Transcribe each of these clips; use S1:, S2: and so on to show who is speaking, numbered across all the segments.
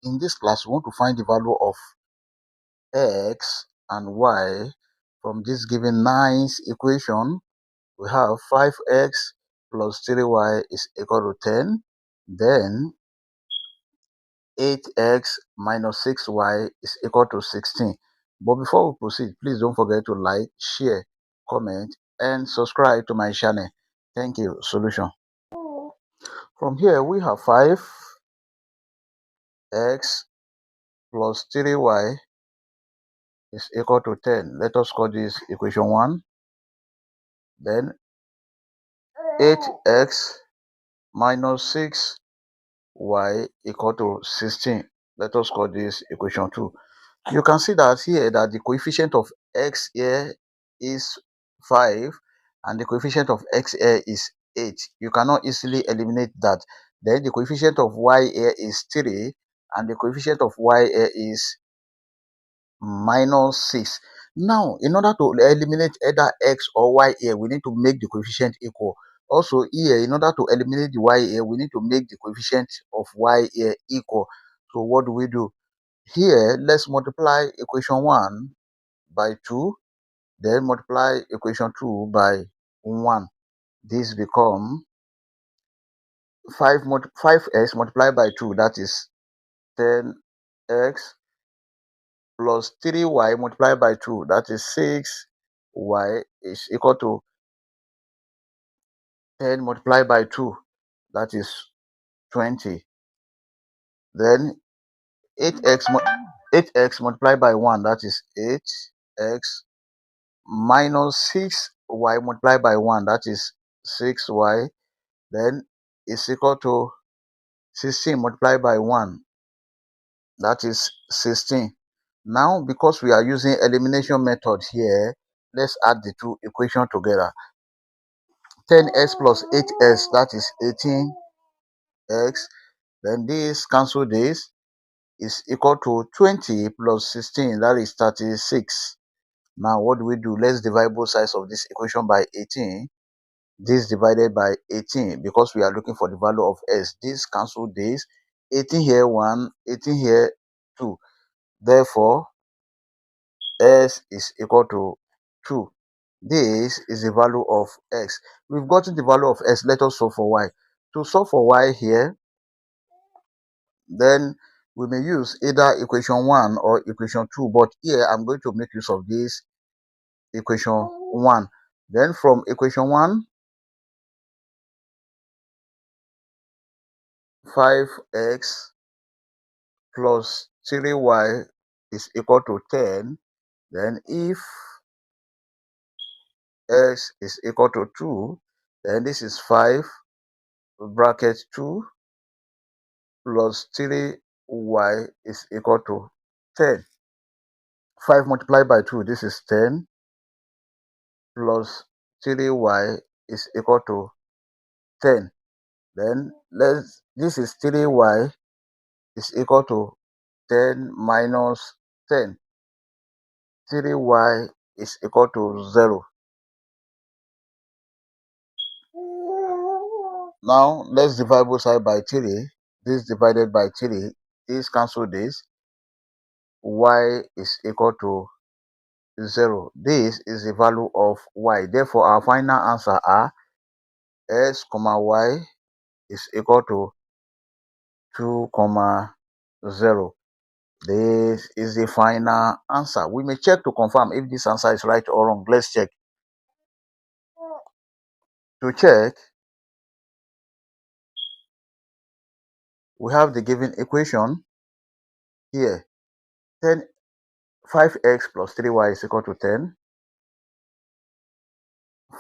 S1: In this class, we want to find the value of x and y from this given nice equation. We have 5x plus 3y is equal to 10. Then 8x minus 6y is equal to 16. But before we proceed, please don't forget to like, share, comment, and subscribe to my channel. Thank you. Solution. From here, we have 5x plus 3y is equal to 10. Let us call this equation 1. Then 8x minus 6y equal to 16. Let us call this equation 2. You can see that here that the coefficient of x here is 5 and the coefficient of x here is 8. You cannot easily eliminate that. Then the coefficient of y here is 3 and the coefficient of y here is minus 6. Now, in order to eliminate either x or y here, we need to make the coefficient equal. Also here, in order to eliminate the y here, we need to make the coefficient of y here equal. So what do we do? Here, let's multiply equation 1 by 2, then multiply equation 2 by 1. This become 5x multiplied by 2, that is 10x plus 3y multiplied by 2, that is 6y is equal to 10 multiplied by 2, that is 20. Then 8x multiplied by 1, that is 8x minus 6y multiplied by 1, that is 6y, then is equal to 16 multiplied by 1, that is 16. Now, because we are using elimination method here, let's add the two equations together. 10x plus 8x, that is 18x. Then this cancel this is equal to 20 plus 16, that is 36. Now, what do we do? Let's divide both sides of this equation by 18. This divided by 18 because we are looking for the value of s. This cancel this. 18 here 1, 18 here 2. Therefore, s is equal to 2. This is the value of x. We've gotten the value of s. Let us solve for y. To solve for y here, then we may use either equation 1 or equation 2. But here, I'm going to make use of this equation 1. Then from equation 1, 5x plus 3y is equal to 10. Then if x is equal to 2, then this is 5 bracket 2 plus 3y is equal to 10. 5 multiplied by 2, this is 10 plus 3y is equal to 10. Then this is 3y is equal to 10 minus 10. 3y is equal to 0. Now let's divide both sides by 3. This divided by 3, this cancel this. Y is equal to 0. This is the value of y. Therefore, our final answer are x comma y is equal to 2 comma 0. This is the final answer. We may check to confirm if this answer is right or wrong. Let's check. To check, we have the given equation here. 5x plus 3y is equal to 10.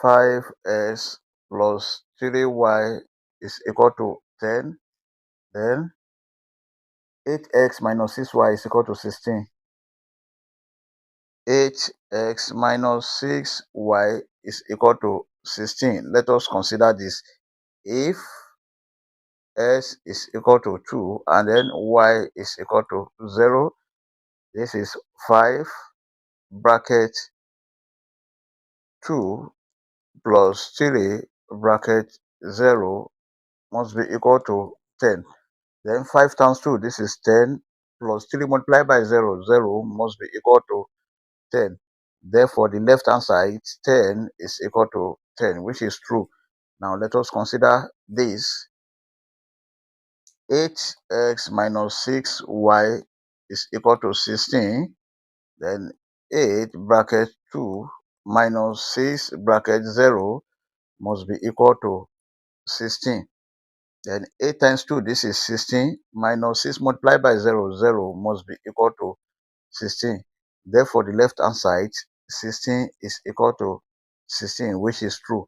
S1: 5x plus 3y is equal to 10. Then 8x minus 6y is equal to 16. 8x minus 6y is equal to 16. Let us consider this. If s is equal to 2 and then y is equal to 0, this is 5 bracket 2 plus 3 bracket 0 must be equal to 10. Then 5 times 2, this is 10 plus 3 multiplied by 0, 0 must be equal to 10. Therefore, the left hand side, 10 is equal to 10, which is true. Now, let us consider this. 8x minus 6y is equal to 16. Then 8 bracket 2 minus 6 bracket 0 must be equal to 16. Then 8 times 2, this is 16, minus 6 multiplied by 0, 0 must be equal to 16. Therefore, the left hand side, 16 is equal to 16, which is true.